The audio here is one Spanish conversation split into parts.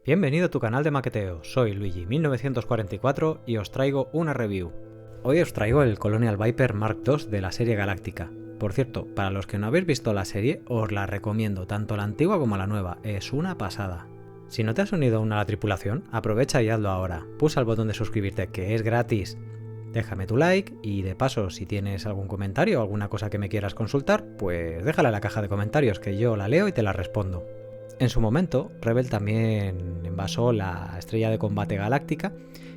Bienvenido a tu canal de maqueteo, soy Luigi1944 y os traigo una review. Hoy os traigo el Colonial Viper Mark II de la serie Galáctica. Por cierto, para los que no habéis visto la serie, os la recomiendo, tanto la antigua como la nueva, es una pasada. Si no te has unido aún a la tripulación, aprovecha y hazlo ahora, pulsa el botón de suscribirte que es gratis. Déjame tu like y de paso, si tienes algún comentario o alguna cosa que me quieras consultar, pues déjala en la caja de comentarios que yo la leo y te la respondo. En su momento, Rebel también envasó la Estrella de Combate Galáctica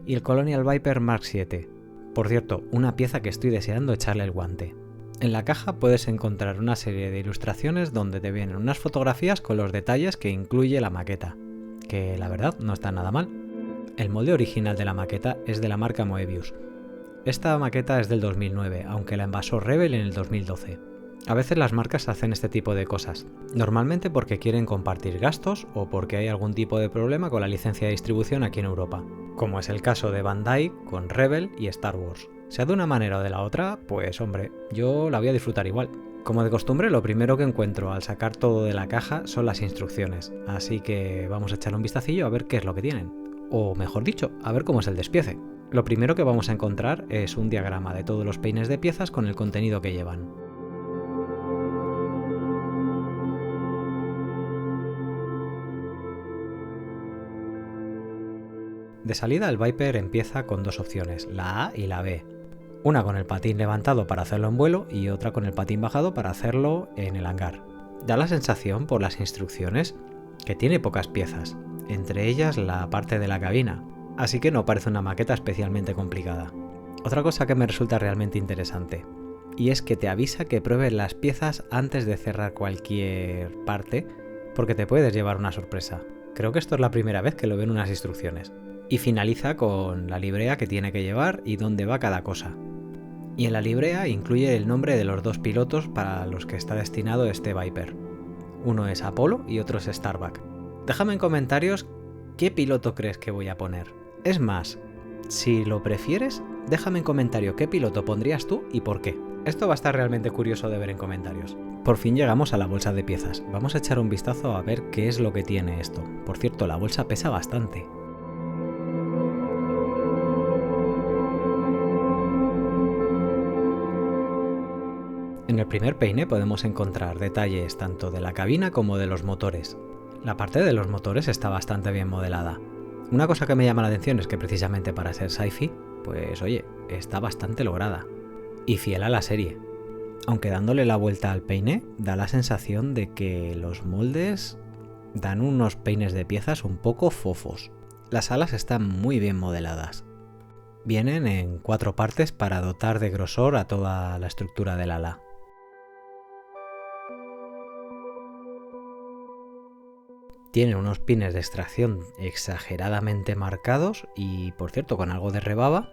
y el Colonial Viper Mark VII. Por cierto, una pieza que estoy deseando echarle el guante. En la caja puedes encontrar una serie de ilustraciones donde te vienen unas fotografías con los detalles que incluye la maqueta, que la verdad no está nada mal. El molde original de la maqueta es de la marca Moebius. Esta maqueta es del 2009, aunque la envasó Rebel en el 2012. A veces las marcas hacen este tipo de cosas, normalmente porque quieren compartir gastos o porque hay algún tipo de problema con la licencia de distribución aquí en Europa, como es el caso de Bandai con Rebel y Star Wars. Sea de una manera o de la otra, pues hombre, yo la voy a disfrutar igual. Como de costumbre, lo primero que encuentro al sacar todo de la caja son las instrucciones, así que vamos a echar un vistacillo a ver qué es lo que tienen, o mejor dicho, a ver cómo es el despiece. Lo primero que vamos a encontrar es un diagrama de todos los peines de piezas con el contenido que llevan. De salida el Viper empieza con dos opciones, la A y la B. Una con el patín levantado para hacerlo en vuelo y otra con el patín bajado para hacerlo en el hangar. Da la sensación por las instrucciones que tiene pocas piezas, entre ellas la parte de la cabina, así que no parece una maqueta especialmente complicada. Otra cosa que me resulta realmente interesante, y es que te avisa que pruebes las piezas antes de cerrar cualquier parte, porque te puedes llevar una sorpresa. Creo que esto es la primera vez que lo veo en unas instrucciones. Y finaliza con la librea que tiene que llevar y dónde va cada cosa. Y en la librea incluye el nombre de los dos pilotos para los que está destinado este Viper. Uno es Apollo y otro es Starbuck. Déjame en comentarios qué piloto crees que voy a poner. Es más, si lo prefieres, déjame en comentario qué piloto pondrías tú y por qué. Esto va a estar realmente curioso de ver en comentarios. Por fin llegamos a la bolsa de piezas. Vamos a echar un vistazo a ver qué es lo que tiene esto. Por cierto, la bolsa pesa bastante. En el primer peine podemos encontrar detalles tanto de la cabina como de los motores. La parte de los motores está bastante bien modelada. Una cosa que me llama la atención es que precisamente para ser sci-fi, pues oye, está bastante lograda. Y fiel a la serie. Aunque dándole la vuelta al peine, da la sensación de que los moldes dan unos peines de piezas un poco fofos. Las alas están muy bien modeladas. Vienen en 4 partes para dotar de grosor a toda la estructura del ala. Tienen unos pines de extracción exageradamente marcados y, por cierto, con algo de rebaba,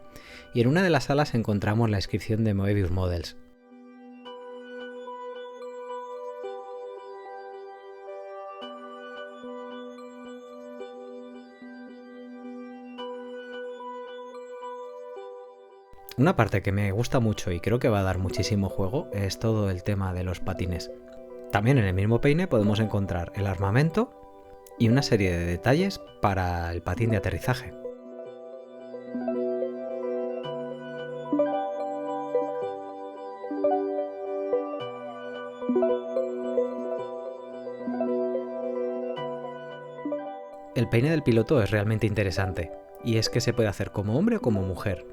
y en una de las alas encontramos la inscripción de Moebius Models. Una parte que me gusta mucho y creo que va a dar muchísimo juego es todo el tema de los patines. También en el mismo peine podemos encontrar el armamento y una serie de detalles para el patín de aterrizaje. El peine del piloto es realmente interesante, y es que se puede hacer como hombre o como mujer,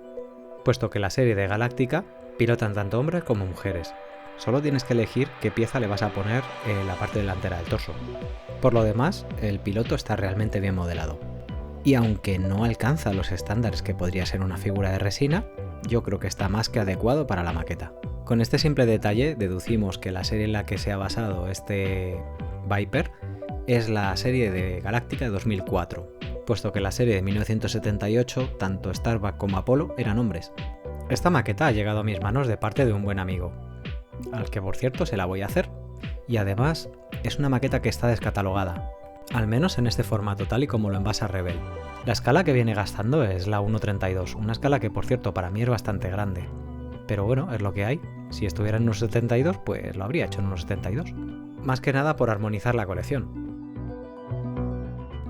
puesto que la serie de Galáctica pilotan tanto hombres como mujeres. Solo tienes que elegir qué pieza le vas a poner en la parte delantera del torso. Por lo demás, el piloto está realmente bien modelado. Y aunque no alcanza los estándares que podría ser una figura de resina, yo creo que está más que adecuado para la maqueta. Con este simple detalle deducimos que la serie en la que se ha basado este Viper es la serie de Galáctica de 2004, puesto que la serie de 1978 tanto Starbuck como Apollo eran hombres. Esta maqueta ha llegado a mis manos de parte de un buen amigo, al que por cierto se la voy a hacer, y además es una maqueta que está descatalogada, al menos en este formato tal y como lo envasa Rebel. La escala que viene gastando es la 1.32, una escala que por cierto para mí es bastante grande. Pero bueno, es lo que hay. Si estuviera en unos 72, pues lo habría hecho en unos 72. Más que nada por armonizar la colección.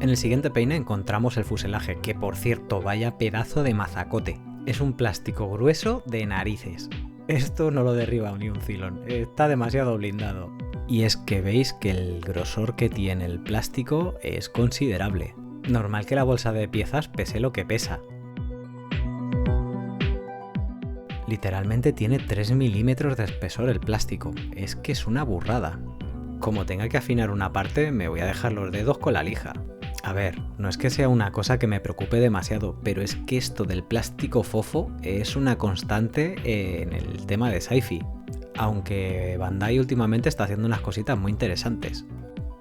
En el siguiente peine encontramos el fuselaje, que por cierto, vaya pedazo de mazacote. Es un plástico grueso de narices. Esto no lo derriba ni un Cylon, está demasiado blindado. Y es que veis que el grosor que tiene el plástico es considerable. Normal que la bolsa de piezas pese lo que pesa. Literalmente tiene 3 milímetros de espesor el plástico, es que es una burrada. Como tenga que afinar una parte, me voy a dejar los dedos con la lija. A ver, no es que sea una cosa que me preocupe demasiado, pero es que esto del plástico fofo es una constante en el tema de sci-fi. Aunque Bandai últimamente está haciendo unas cositas muy interesantes.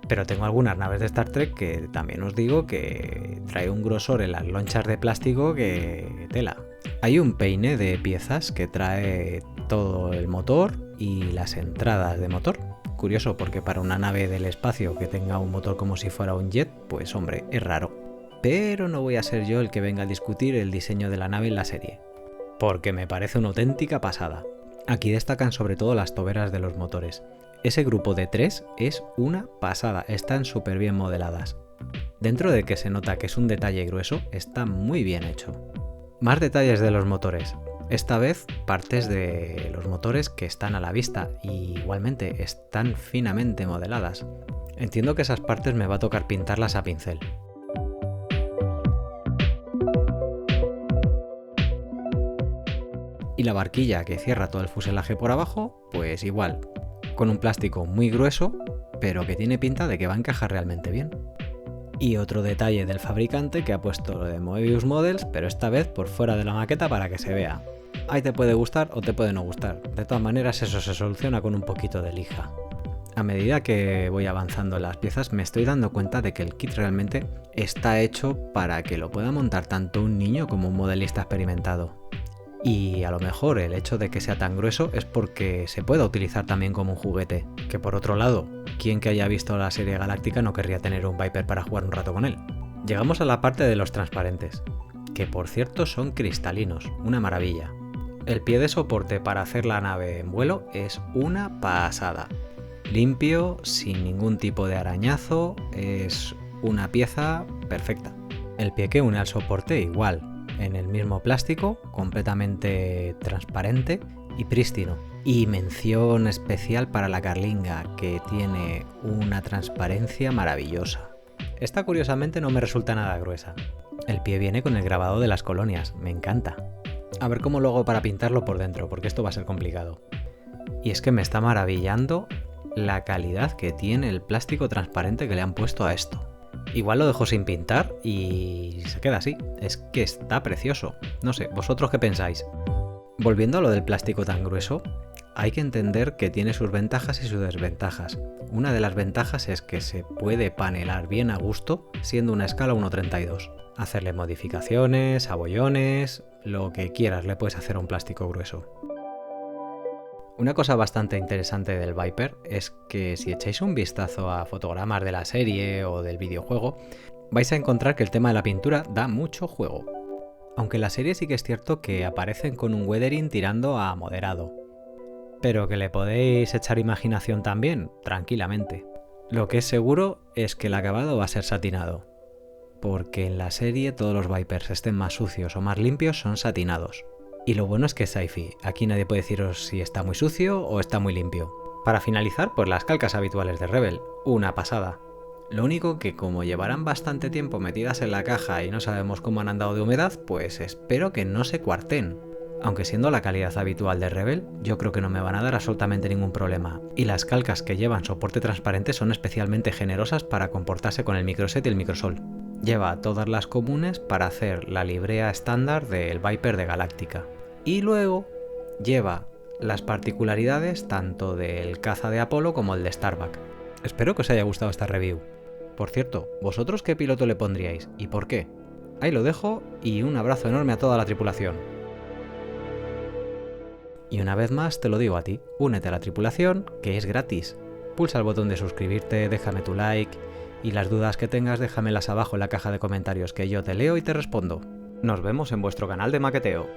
Pero tengo algunas naves de Star Trek que también os digo que trae un grosor en las lonchas de plástico que tela. Hay un peine de piezas que trae todo el motor y las entradas de motor. Curioso porque para una nave del espacio que tenga un motor como si fuera un jet, pues hombre, es raro. Pero no voy a ser yo el que venga a discutir el diseño de la nave en la serie, porque me parece una auténtica pasada. Aquí destacan sobre todo las toberas de los motores. Ese grupo de 3 es una pasada, están súper bien modeladas. Dentro de que se nota que es un detalle grueso, está muy bien hecho. Más detalles de los motores. Esta vez partes de los motores que están a la vista y igualmente están finamente modeladas. Entiendo que esas partes me va a tocar pintarlas a pincel. Y la barquilla que cierra todo el fuselaje por abajo, pues igual, con un plástico muy grueso, pero que tiene pinta de que va a encajar realmente bien. Y otro detalle del fabricante que ha puesto lo de Moebius Models, pero esta vez por fuera de la maqueta para que se vea. Ahí te puede gustar o te puede no gustar. De todas maneras eso se soluciona con un poquito de lija. A medida que voy avanzando en las piezas me estoy dando cuenta de que el kit realmente está hecho para que lo pueda montar tanto un niño como un modelista experimentado. Y a lo mejor el hecho de que sea tan grueso es porque se pueda utilizar también como un juguete. Que por otro lado, quien que haya visto la serie Galáctica no querría tener un Viper para jugar un rato con él. Llegamos a la parte de los transparentes, que por cierto son cristalinos, una maravilla. El pie de soporte para hacer la nave en vuelo es una pasada. Limpio, sin ningún tipo de arañazo, es una pieza perfecta. El pie que une al soporte igual, en el mismo plástico, completamente transparente y prístino. Y mención especial para la carlinga, que tiene una transparencia maravillosa. Esta curiosamente no me resulta nada gruesa. El pie viene con el grabado de las colonias, me encanta. A ver cómo lo hago para pintarlo por dentro, porque esto va a ser complicado. Y es que me está maravillando la calidad que tiene el plástico transparente que le han puesto a esto. Igual lo dejo sin pintar y se queda así. Es que está precioso. No sé, ¿vosotros qué pensáis? Volviendo a lo del plástico tan grueso, hay que entender que tiene sus ventajas y sus desventajas. Una de las ventajas es que se puede panelar bien a gusto siendo una escala 1:32. Hacerle modificaciones, abollones, lo que quieras le puedes hacer a un plástico grueso. Una cosa bastante interesante del Viper es que si echáis un vistazo a fotogramas de la serie o del videojuego, vais a encontrar que el tema de la pintura da mucho juego. Aunque en la serie sí que es cierto que aparecen con un weathering tirando a moderado. Pero que le podéis echar imaginación también, tranquilamente. Lo que es seguro es que el acabado va a ser satinado. Porque en la serie todos los Vipers, estén más sucios o más limpios, son satinados. Y lo bueno es que es sci-fi, aquí nadie puede deciros si está muy sucio o está muy limpio. Para finalizar, pues las calcas habituales de Rebel, una pasada. Lo único que como llevarán bastante tiempo metidas en la caja y no sabemos cómo han andado de humedad, pues espero que no se cuarten. Aunque siendo la calidad habitual de Rebel, yo creo que no me van a dar absolutamente ningún problema. Y las calcas que llevan soporte transparente son especialmente generosas para comportarse con el microset y el microsol. Lleva todas las comunes para hacer la librea estándar del Viper de Galáctica. Y luego lleva las particularidades tanto del caza de Apolo como el de Starbuck. Espero que os haya gustado esta review. Por cierto, ¿vosotros qué piloto le pondríais y por qué? Ahí lo dejo y un abrazo enorme a toda la tripulación. Y una vez más te lo digo a ti, únete a la tripulación, que es gratis. Pulsa el botón de suscribirte, déjame tu like y las dudas que tengas déjamelas abajo en la caja de comentarios que yo te leo y te respondo. Nos vemos en vuestro canal de maqueteo.